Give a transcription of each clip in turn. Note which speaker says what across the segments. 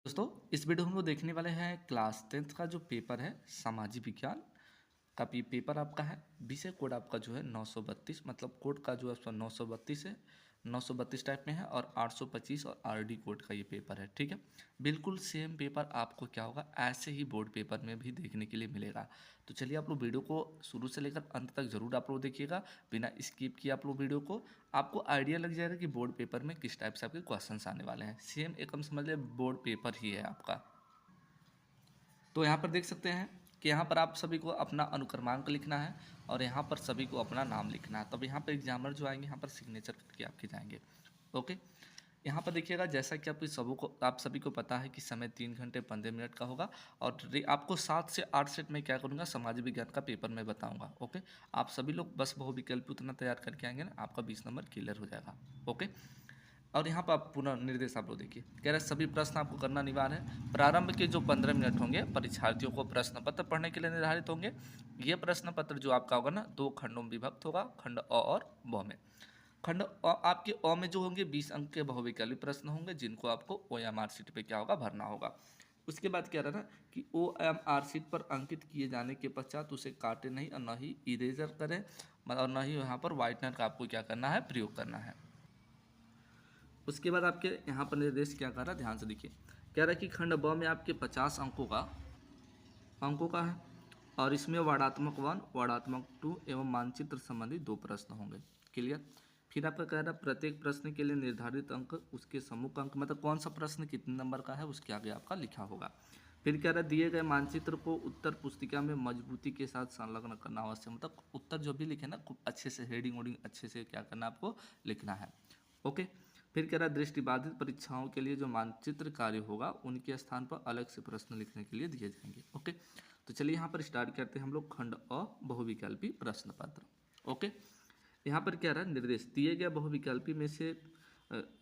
Speaker 1: दोस्तों इस वीडियो में हम लोग देखने वाले हैं क्लास 10th का जो पेपर है सामाजिक विज्ञान का पेपर आपका है। विषय कोड आपका जो है 932, मतलब कोड का जो है उसका 932 है, 932 टाइप में है और 825 और आरडी कोड का ये पेपर है। ठीक है, बिल्कुल सेम पेपर आपको क्या होगा ऐसे ही बोर्ड पेपर में भी देखने के लिए मिलेगा। तो चलिए आप लोग वीडियो को शुरू से लेकर अंत तक जरूर आप लोग देखिएगा, बिना स्किप किए आप लोग वीडियो को। आपको आइडिया लग जाएगा कि बोर्ड पेपर में किस टाइप से आपके क्वेश्चन आने वाले हैं। सेम एकदम समझ लिया बोर्ड पेपर ही है आपका। तो यहाँ पर देख सकते हैं कि यहाँ पर आप सभी को अपना अनुक्रमांक लिखना है और यहाँ पर सभी को अपना नाम लिखना है। तब यहाँ पर एग्जामिनर जो आएंगे यहाँ पर सिग्नेचर करके आपके जाएंगे। ओके, यहाँ पर देखिएगा जैसा कि आप सभी को पता है कि समय 3 घंटे 15 मिनट का होगा और आपको 7 से 8 सेट में क्या करूँगा सामाजिक विज्ञान का पेपर में बताऊँगा। ओके, आप सभी लोग बस बहुविकल्पी उतना तैयार करके आएंगे ना, आपका 20 नंबर क्लियर हो जाएगा। ओके, और यहाँ पर आप पुनः निर्देश आप लोग देखिए, कह रहे सभी प्रश्न आपको करना अनिवार्य है। प्रारंभ के जो 15 मिनट होंगे परीक्षार्थियों को प्रश्न पत्र पढ़ने के लिए निर्धारित होंगे। ये प्रश्न पत्र जो आपका होगा ना 2 खंडों में विभक्त होगा, खंड अ और ब में। खंड अ आपके अ में जो होंगे 20 अंक के बहुविकल्पी प्रश्न होंगे जिनको आपको OMR शीट पे क्या होगा भरना होगा। उसके बाद क्या रहा ना कि OMR शीट पर अंकित किए जाने के पश्चात उसे काटे नहीं और न ही इरेजर करें और न ही यहाँ पर व्हाइटनर का आपको क्या करना है प्रयोग करना है। उसके बाद आपके यहाँ पर निर्देश क्या कर रहा है ध्यान से देखिए, कह रहा है कि खंड ब में आपके 50 अंकों का है और इसमें वर्णात्मक 1 वर्णात्मक 2 एवं मानचित्र संबंधी 2 प्रश्न होंगे। क्लियर। फिर आपका कह रहा है प्रत्येक प्रश्न के लिए निर्धारित अंक उसके सम्मुख अंक, मतलब कौन सा प्रश्न कितने नंबर का है उसके आगे आपका लिखा होगा। फिर कह रहा है दिए गए मानचित्र को उत्तर पुस्तिका में मजबूती के साथ संलग्न करना आवश्यक, मतलब उत्तर जो भी लिखे ना खूब अच्छे से हेडिंग वोडिंग अच्छे से क्या करना आपको लिखना है। ओके, फिर कह रहा है दृष्टिबाधित परीक्षाओं के लिए जो मानचित्र कार्य होगा उनके स्थान पर अलग से प्रश्न लिखने के लिए दिए जाएंगे। ओके, तो चलिए यहाँ पर स्टार्ट करते हैं हम लोग खंड अ बहुविकल्पी प्रश्न पत्र। ओके, यहाँ पर क्या रहा निर्देश, दिए गए बहुविकल्पी में से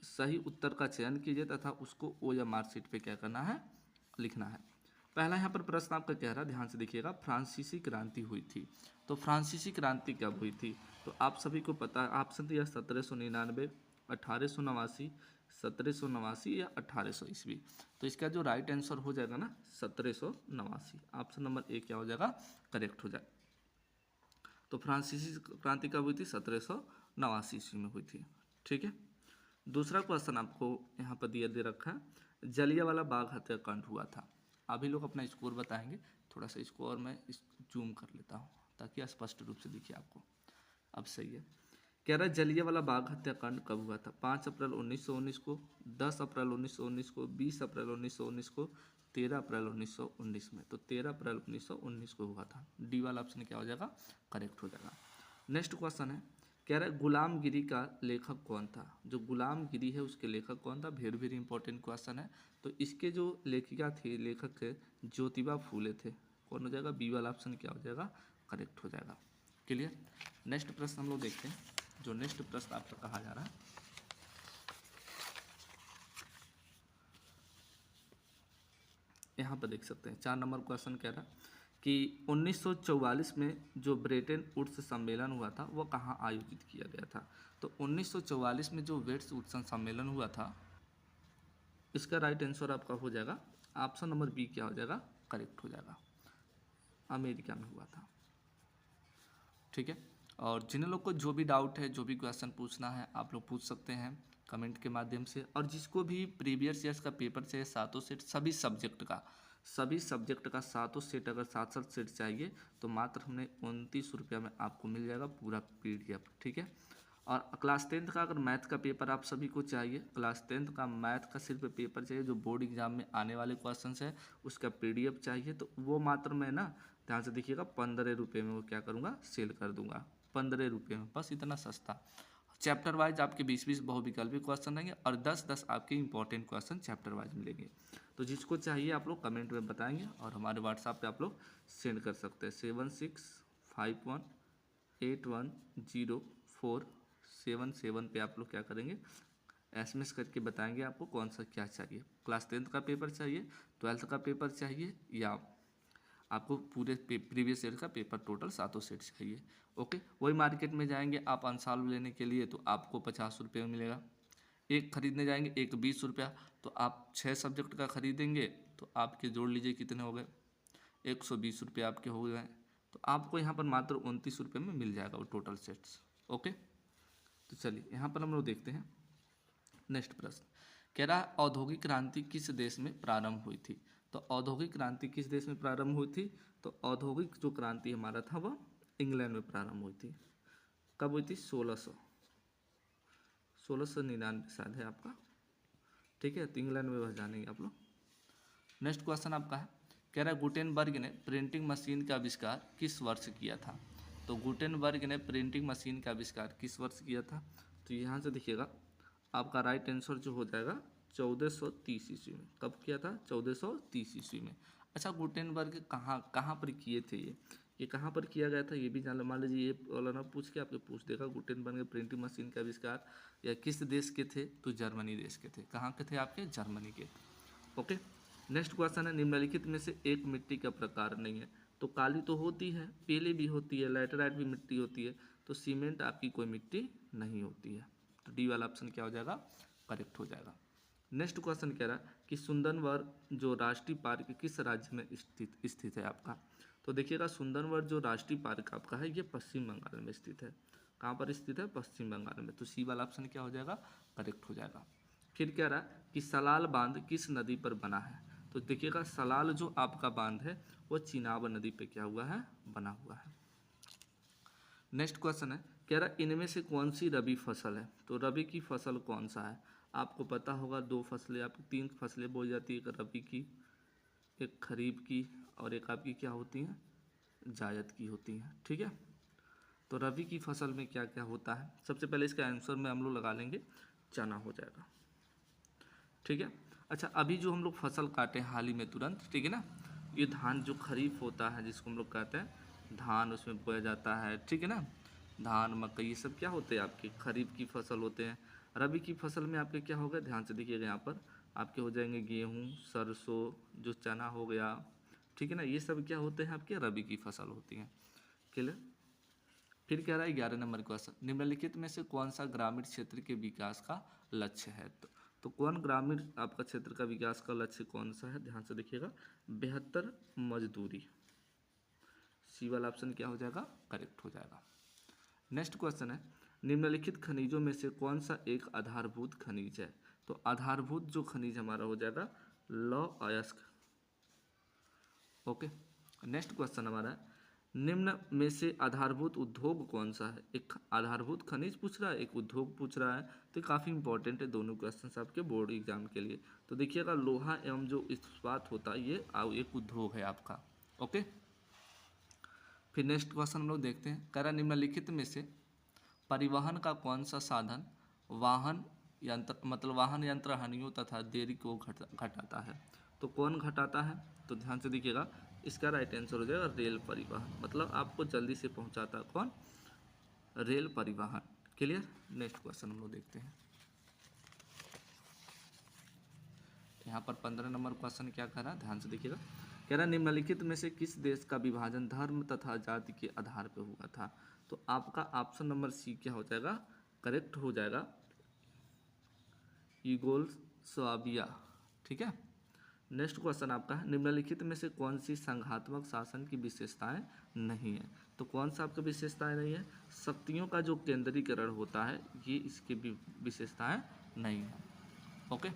Speaker 1: सही उत्तर का चयन कीजिए तथा उसको ओ या मार्कशीट पे क्या करना है लिखना है। पहला यहाँ पर प्रश्न आपका कह रहा है, ध्यान से देखिएगा, फ्रांसीसी क्रांति हुई थी। तो फ्रांसीसी क्रांति कब हुई थी? तो आप सभी को पता है, ऑप्शन दिया 1799, 1889, 1789 या 1800 ईस्वी। तो इसका जो राइट आंसर हो जाएगा ना 1789, ऑप्शन नंबर ए क्या हो जाएगा करेक्ट हो जाएगा। तो फ्रांसीसी क्रांति कब हुई थी? 1789 ईस्वी में हुई थी। ठीक है, दूसरा क्वेश्चन आपको यहाँ पर दिया दे रखा है, जलियांवाला बाग हत्याकांड हुआ था। अभी लोग अपना स्कोर बताएंगे, थोड़ा सा इसको और मैं जूम कर लेता हूँ ताकि स्पष्ट रूप से दिखे आपको। अब सही है, कह रहा है जलियांवाला बाग हत्याकांड कब हुआ था? 5 अप्रैल 1919 को, 10 अप्रैल 1919 को, 20 अप्रैल 1919 को, 13 अप्रैल 1919 में। तो 13 अप्रैल 1919 को हुआ था। डी वाला ऑप्शन क्या हो जाएगा करेक्ट हो जाएगा। नेक्स्ट क्वेश्चन है, कह रहा है गुलामगिरी का लेखक कौन था? जो गुलामगिरी है उसके लेखक कौन था? वेरी वेरी इंपॉर्टेंट क्वेश्चन है। तो इसके जो लेखिका थी लेखक थे ज्योतिबा फूले थे। कौन हो जाएगा? बी वाला ऑप्शन क्या हो जाएगा करेक्ट हो जाएगा। क्लियर। नेक्स्ट प्रश्न हम लोग देखते हैं, जो नेक्स्ट प्रश्न आपका कहा जा रहा है, यहाँ पर देख सकते हैं 4 नंबर क्वेश्चन कह रहा है कि 1944 में जो ब्रेटन वुड्स सम्मेलन हुआ था वो कहाँ आयोजित किया गया था? तो 1944 में जो वेट्स वुड्स सम्मेलन हुआ था इसका राइट आंसर आपका हो जाएगा ऑप्शन नंबर बी क्या हो जाएगा करेक्ट हो जाएगा, अमेरिका में हुआ था। ठीक है, और जिन लोग को जो भी डाउट है जो भी क्वेश्चन पूछना है आप लोग पूछ सकते हैं कमेंट के माध्यम से। और जिसको भी प्रीवियस ईयर्स का पेपर चाहिए सातों सेट सभी सब्जेक्ट का सातों सेट अगर 7-7 सेट चाहिए तो मात्र हमने 29 रुपया में आपको मिल जाएगा पूरा PDF। ठीक है, और क्लास 10th का अगर मैथ का पेपर आप सभी को चाहिए, क्लास 10th का मैथ का सिर्फ पेपर चाहिए जो बोर्ड एग्जाम में आने वाले क्वेश्चन है उसका PDF चाहिए, तो वो मात्र मैं ना ध्यान से देखिएगा 15 रुपये में वो क्या करूँगा सेल कर दूंगा, 15 रुपये में, बस इतना सस्ता। चैप्टर वाइज आपके 20-20 बहुविकल्पी क्वेश्चन रहेंगे और 10-10 आपके इंपॉर्टेंट क्वेश्चन चैप्टर वाइज मिलेंगे। तो जिसको चाहिए आप लोग कमेंट में बताएंगे और हमारे व्हाट्सएप पे आप लोग सेंड कर सकते हैं 7651810477 पे आप लोग क्या करेंगे SMS करके बताएंगे आपको कौन सा क्या चाहिए, क्लास 10th का पेपर चाहिए, 12th का पेपर चाहिए, या आपको पूरे प्रीवियस ईयर का पेपर टोटल सातों सेट चाहिए। ओके, वही मार्केट में जाएंगे आप अनसॉल्व लेने के लिए तो आपको 50 रुपये में मिलेगा। एक खरीदने जाएंगे, एक 20 रुपया, तो आप 6 सब्जेक्ट का खरीदेंगे तो आपके जोड़ लीजिए कितने हो गए, 120 रुपये आपके हो गए। तो आपको यहाँ पर मात्र 29 रुपये में मिल जाएगा वो टोटल सेट्स। ओके, तो चलिए यहाँ पर हम लोग देखते हैं नेक्स्ट प्रश्न। कह रहा है औद्योगिक क्रांति किस देश में प्रारंभ हुई थी। तो औद्योगिक क्रांति किस देश में प्रारंभ हुई थी, तो औद्योगिक जो क्रांति हमारा था वह इंग्लैंड में प्रारंभ हुई थी। कब हुई थी, 1699 शायद है आपका, ठीक है। तो इंग्लैंड में वह जानेंगे आप लोग। नेक्स्ट क्वेश्चन आपका है, कह रहा है गुटेनबर्ग ने प्रिंटिंग मशीन का आविष्कार किस वर्ष किया था। तो गुटेनबर्ग ने प्रिंटिंग मशीन का आविष्कार किस वर्ष किया था। तो यहाँ से देखिएगा आपका राइट आंसर जो हो जाएगा 1430 ईस्वी में। कब किया था, 1430 ईस्वी में। अच्छा, गुटेनबर्ग कहाँ पर किए थे, ये कहाँ पर किया गया था ये भी जान लो। मान लीजिए ये वाला ना पूछ के आपके पूछ देगा गुटेनबर्ग ने प्रिंटिंग मशीन का आविष्कार या किस देश के थे, तो जर्मनी देश के थे। कहाँ के थे आपके, जर्मनी के। ओके, नेक्स्ट क्वेश्चन है निम्नलिखित में से एक मिट्टी का प्रकार नहीं है। तो काली तो होती है, पीली भी होती है, लैटेराइट भी मिट्टी होती है, तो सीमेंट आपकी कोई मिट्टी नहीं होती है। तो डी वाला ऑप्शन क्या हो जाएगा, करेक्ट हो जाएगा। नेक्स्ट क्वेश्चन कह रहा है कि सुंदरवन जो राष्ट्रीय पार्क किस राज्य में स्थित है आपका। तो देखिएगा सुंदरवन जो राष्ट्रीय पार्क आपका है ये पश्चिम बंगाल में स्थित है। कहाँ पर स्थित है, पश्चिम बंगाल में। तो सी वाला ऑप्शन क्या हो जाएगा, करेक्ट हो जाएगा। फिर कह रहा है कि सलाल बांध किस नदी पर बना है। तो देखिएगा सलाल जो आपका बांध है वो चिनाब नदी पे क्या हुआ है, बना हुआ है। नेक्स्ट क्वेश्चन है, कह रहा है इनमें से कौन सी रबी फसल है। तो रबी की फसल कौन सा है, आपको पता होगा 2 फसलें, आपकी 3 फसलें बोई जाती है, एक रबी की, एक खरीफ की, और एक आपकी क्या होती हैं, जायद की होती हैं, ठीक है। तो रबी की फसल में क्या क्या होता है, सबसे पहले इसका आंसर में हम लोग लगा लेंगे चना हो जाएगा, ठीक है। अच्छा, अभी जो हम लोग फसल काटे हाल ही में तुरंत, ठीक है ना, ये धान जो खरीफ होता है जिसको हम लोग कहते हैं धान, उसमें बोया जाता है, ठीक है ना। धान मकई ये सब क्या होते हैं आपके खरीफ की फसल होते हैं। रबी की फसल में आपके क्या हो गए, ध्यान से देखिएगा यहाँ पर आपके हो जाएंगे गेहूँ, सरसों, जो चना हो गया, ठीक है ना, ये सब क्या होते हैं आपके रबी की फसल होती हैं। क्लियर। फिर कह रहा है 11 नंबर क्वेश्चन, निम्नलिखित में से कौन सा ग्रामीण क्षेत्र के विकास का लक्ष्य है। तो कौन ग्रामीण आपका क्षेत्र का विकास का लक्ष्य कौन सा है, ध्यान से देखिएगा, बेहतर मजदूरी। सी वाला ऑप्शन क्या हो जाएगा, करेक्ट हो जाएगा। नेक्स्ट क्वेश्चन है, निम्नलिखित खनिजों में से कौन सा एक आधारभूत खनिज है। तो आधारभूत जो खनिज हमारा हो जाएगा लौह अयस्क। ओके, नेक्स्ट क्वेश्चन हमारा है, निम्न में से आधारभूत उद्योग कौन सा है। एक आधारभूत खनिज पूछ रहा है, एक उद्योग पूछ रहा है, तो काफ़ी इंपॉर्टेंट है दोनों क्वेश्चंस आपके बोर्ड एग्जाम के लिए। तो देखिएगा लोहा एवं जो इस्पात होता है ये एक उद्योग है आपका। ओके, फिर नेक्स्ट क्वेश्चन हम लोग देखते हैं, कह रहा निम्नलिखित में से परिवहन का कौन सा साधन वाहन यंत्र हानियों तथा देरी को घटाता है। तो कौन घटाता है, तो ध्यान से देखिएगा, इसका राइट आंसर हो जाएगा रेल परिवहन, मतलब आपको जल्दी से पहुंचाता है कौन, रेल परिवहन। क्लियर। नेक्स्ट क्वेश्चन हम लोग देखते हैं, यहाँ पर 15 नंबर क्वेश्चन क्या कह रहा है, ध्यान से देखिएगा, कह रहा निम्नलिखित में से किस देश का विभाजन धर्म तथा जाति के आधार पर हुआ था। तो आपका ऑप्शन नंबर सी क्या हो जाएगा, करेक्ट हो जाएगा, यूगोस्लाविया, ठीक है। नेक्स्ट क्वेश्चन आपका है, निम्नलिखित में से कौन सी संघात्मक शासन की विशेषताएं नहीं है। तो कौन सा आपका विशेषताएं नहीं है, शक्तियों का जो केंद्रीकरण होता है ये इसकी विशेषताएं नहीं है। ओके,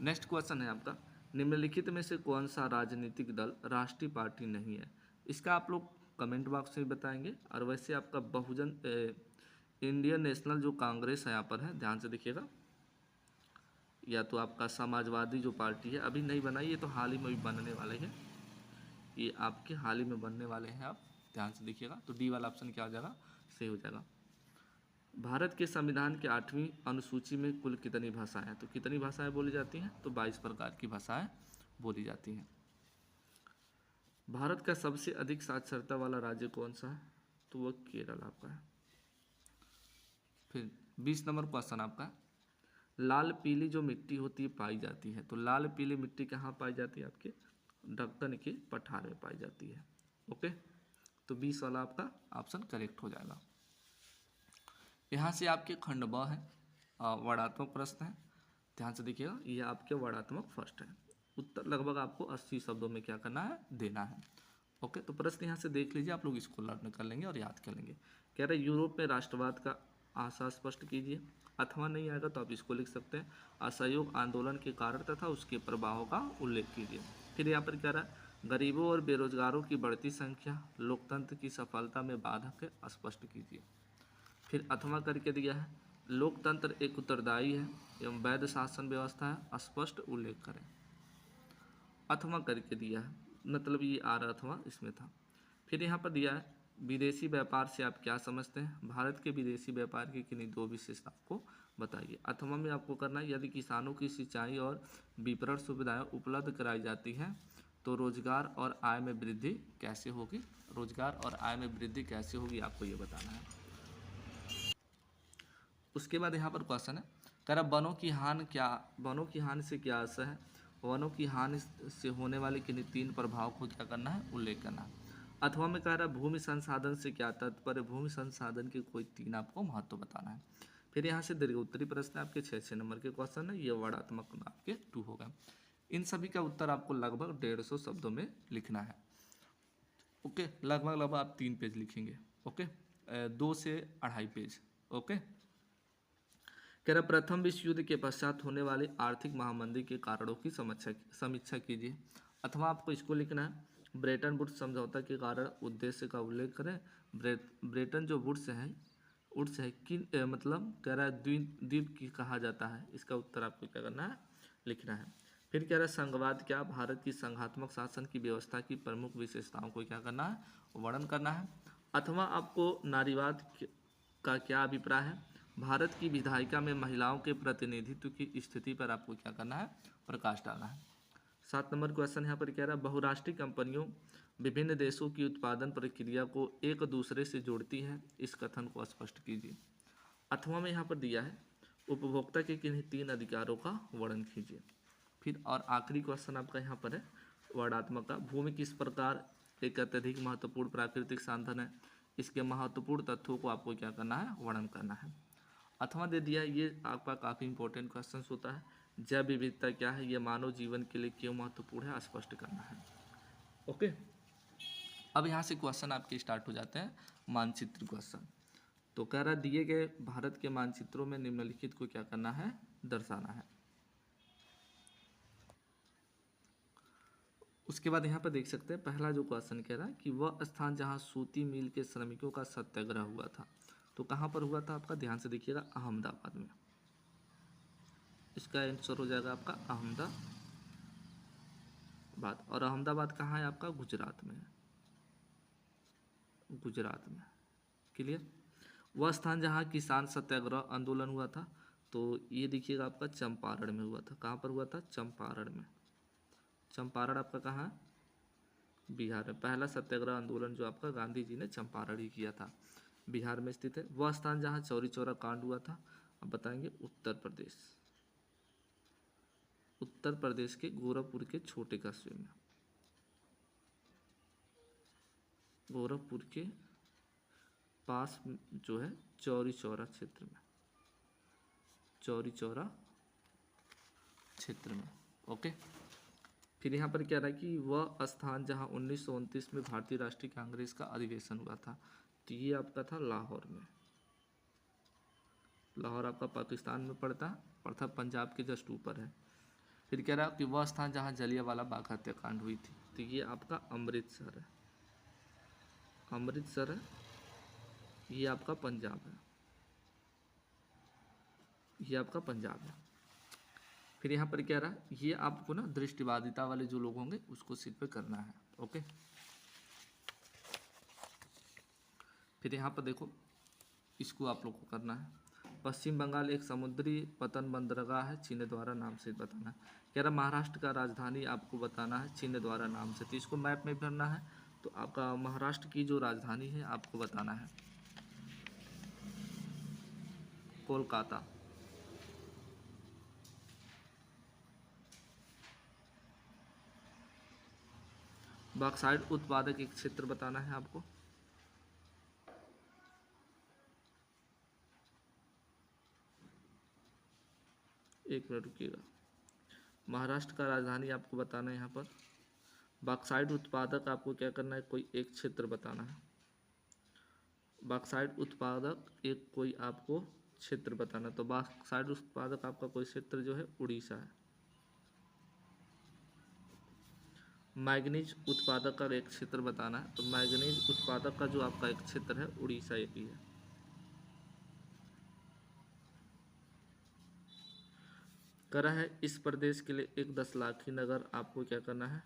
Speaker 1: नेक्स्ट क्वेश्चन है आपका, निम्नलिखित में से कौन सा राजनीतिक दल राष्ट्रीय पार्टी नहीं है। इसका आप लोग कमेंट बॉक्स में बताएंगे। और वैसे आपका बहुजन इंडियन नेशनल जो कांग्रेस है यहाँ पर है, ध्यान से देखिएगा, या तो आपका समाजवादी जो पार्टी है अभी नहीं बनाई, ये तो हाल ही में भी बनने वाले हैं, ये आपके हाल ही में बनने वाले हैं, आप ध्यान से देखिएगा। तो डी वाला ऑप्शन क्या हो जाएगा, सही हो जाएगा। भारत के संविधान के 8वीं अनुसूची में कुल कितनी भाषाएं हैं। तो कितनी भाषाएं बोली जाती हैं, तो 22 प्रकार की भाषाएं बोली जाती हैं। भारत का सबसे अधिक साक्षरता वाला राज्य कौन सा है, तो वह केरल आपका है। फिर 20 नंबर क्वेश्चन आपका, लाल पीली जो मिट्टी होती है पाई जाती है। तो लाल पीली मिट्टी कहाँ पाई जाती है, आपके दक्कन के पठार में पाई जाती है। ओके, तो 20 वाला आपका ऑप्शन करेक्ट हो जाएगा। यहाँ से आपके खंड ब है, वर्णात्मक प्रश्न है, ध्यान से देखिएगा, ये आपके वर्णात्मक फर्स्ट है। उत्तर लगभग आपको 80 शब्दों में क्या करना है, देना है। ओके, तो प्रश्न यहाँ से देख लीजिए, आप लोग इसको लर्न कर लेंगे और याद कर लेंगे। कह रहे यूरोप में राष्ट्रवाद का आशा स्पष्ट कीजिए, अथवा नहीं आएगा तो आप इसको लिख सकते हैं, असहयोग आंदोलन के कारण तथा उसके प्रभावों का उल्लेख कीजिए। फिर यहाँ पर कह रहा है गरीबों और बेरोजगारों की बढ़ती संख्या लोकतंत्र की सफलता में बाधक है, स्पष्ट कीजिए। फिर अथवा करके दिया है लोकतंत्र एक उत्तरदायी है एवं वैध शासन व्यवस्था है, स्पष्ट उल्लेख करें। अथवा करके दिया है, मतलब ये आ रहा अथवा इसमें था। फिर यहाँ पर दिया है विदेशी व्यापार से आप क्या समझते हैं, भारत के विदेशी व्यापार की किन्हीं दो विशेषता को बताइए। अथवा में आपको करना है यदि किसानों की सिंचाई और विपणन सुविधाएं उपलब्ध कराई जाती हैं तो रोजगार और आय में वृद्धि कैसे होगी, रोजगार और आय में वृद्धि कैसे होगी आपको ये बताना है। उसके बाद यहाँ पर क्वेश्चन है कह रहा वनों की हानि से क्या असर है, वनों की हानि से होने वाले किन्हीं तीन प्रभाव को क्या करना है, उल्लेख करना है। अथवा में कह रहा है भूमि संसाधन से क्या तात्पर्य, भूमि संसाधन के कोई तीन आपको महत्व बताना है। फिर यहाँ से दीर्घ उत्तरी प्रश्न आपके 6 नंबर के क्वेश्चन है, ये वर्णात्मक आपके 2 हो गए। इन सभी का उत्तर आपको लगभग 150 शब्दों में लिखना है। ओके, लगभग आप 3 पेज लिखेंगे। ओके, 2 से 2.5 पेज। ओके, कह रहा प्रथम विश्व युद्ध के पश्चात होने वाली आर्थिक महामंदी के कारणों की समीक्षा कीजिए। अथवा आपको इसको लिखना है ब्रेटन वुड्स समझौता के कारण उद्देश्य का उल्लेख करें। ब्रेटन जो वुड्स है किन मतलब कह रहा है द्वीप की कहा जाता है, इसका उत्तर आपको क्या करना है, लिखना है। फिर कह रहा है संघवाद क्या, भारत की संघात्मक शासन की व्यवस्था की प्रमुख विशेषताओं को क्या करना है, वर्णन करना है। अथवा आपको नारीवाद का क्या अभिप्राय है, भारत की विधायिका में महिलाओं के प्रतिनिधित्व की स्थिति पर आपको क्या करना है, प्रकाश डालना है। 7 नंबर क्वेश्चन यहाँ पर कह रहा है बहुराष्ट्रीय कंपनियों विभिन्न देशों की उत्पादन प्रक्रिया को एक दूसरे से जोड़ती है, इस कथन को स्पष्ट कीजिए। अथवा में यहाँ पर दिया है उपभोक्ता के किन्हीं तीन अधिकारों का वर्णन कीजिए। फिर और आखिरी क्वेश्चन आपका यहाँ पर है वर्णात्मक का, भूमि किस प्रकार एक अत्यधिक महत्वपूर्ण प्राकृतिक साधन है, इसके महत्वपूर्ण तथ्यों को आपको क्या करना है, वर्णन करना है। अथवा दे दिया, ये आपका काफ़ी इंपॉर्टेंट क्वेश्चन होता है, जैव विविधता क्या है, ये मानव जीवन के लिए क्यों महत्वपूर्ण है, स्पष्ट करना है। ओके, अब यहाँ से क्वेश्चन आपके स्टार्ट हो जाते हैं मानचित्र क्वेश्चन। तो कह रहा है दिए गए भारत के मानचित्रों में निम्नलिखित को क्या करना है, दर्शाना है। उसके बाद यहाँ पर देख सकते हैं पहला जो क्वेश्चन कह रहा है कि वह स्थान जहाँ सूती मिल के श्रमिकों का सत्याग्रह हुआ था, तो कहाँ पर हुआ था आपका, ध्यान से देखिएगा, अहमदाबाद में। इसका आंसर हो जाएगा आपका अहमदाबाद। और अहमदाबाद कहाँ है आपका, गुजरात में है, गुजरात में। क्लियर। वह स्थान जहाँ किसान सत्याग्रह आंदोलन हुआ था, तो ये देखिएगा आपका चंपारण में हुआ था। कहाँ पर हुआ था, चंपारण में। चंपारण आपका कहाँ है, बिहार में। पहला सत्याग्रह आंदोलन जो आपका गांधी जी ने चंपारण ही किया था, बिहार में स्थित है। वह स्थान जहाँ चौरी चौरा कांड हुआ था, अब बताएंगे उत्तर प्रदेश, उत्तर प्रदेश के गोरखपुर के छोटे कस्बे में, गोरखपुर के पास जो है चौरी चौरा क्षेत्र में, चौरी चौरा क्षेत्र में। ओके, फिर यहाँ पर क्या रहा कि वह स्थान जहाँ 1929 में भारतीय राष्ट्रीय कांग्रेस का अधिवेशन हुआ था, तो ये आपका था लाहौर में। लाहौर आपका पाकिस्तान में पड़ता पंजाब के जस्ट ऊपर है। फिर कह रहा कि वह स्थान जहाँ जलियांवाला बाग हत्याकांड हुई थी, तो ये आपका अमृतसर है, अमृतसर है, ये आपका पंजाब है, ये आपका पंजाब है। फिर यहाँ पर क्या रहा, ये आपको ना दृष्टिबाधिता वाले जो लोग होंगे उसको सिर पे करना है। ओके, फिर यहाँ पर देखो, इसको आप लोग को करना है। पश्चिम बंगाल एक समुद्री पतन बंदरगाह है, चिन्ह द्वारा नाम से बताना है। कह रहा महाराष्ट्र का राजधानी आपको बताना है, चिन्ह द्वारा नाम से। तो इसको मैप में भरना है। तो आपका महाराष्ट्र की जो राजधानी है आपको बताना है कोलकाता। बॉक्साइट उत्पादक एक क्षेत्र बताना है आपको। एक मिनट रुकिएगा। महाराष्ट्र का राजधानी आपको बताना है यहाँ पर। बॉक्साइट उत्पादक आपको क्या करना है, कोई एक क्षेत्र बताना है। बॉक्साइट उत्पादक एक कोई आपको क्षेत्र बताना, तो बॉक्साइट उत्पादक आपका कोई क्षेत्र जो है उड़ीसा है। मैग्नीज उत्पादक का एक क्षेत्र बताना है, तो मैग्नीज उत्पादक का जो आपका एक क्षेत्र है उड़ीसा एक ही है। करा है इस प्रदेश के लिए एक 10 लाखी नगर आपको क्या करना है,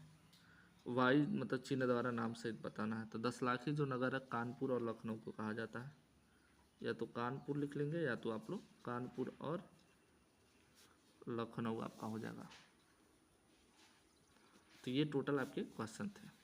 Speaker 1: वाई मतलब चिन्ह द्वारा नाम सहित बताना है। तो 10 लाखी जो नगर है कानपुर और लखनऊ को कहा जाता है। या तो कानपुर लिख लेंगे या तो आप लोग कानपुर और लखनऊ आपका हो जाएगा। तो ये टोटल आपके क्वेश्चन थे।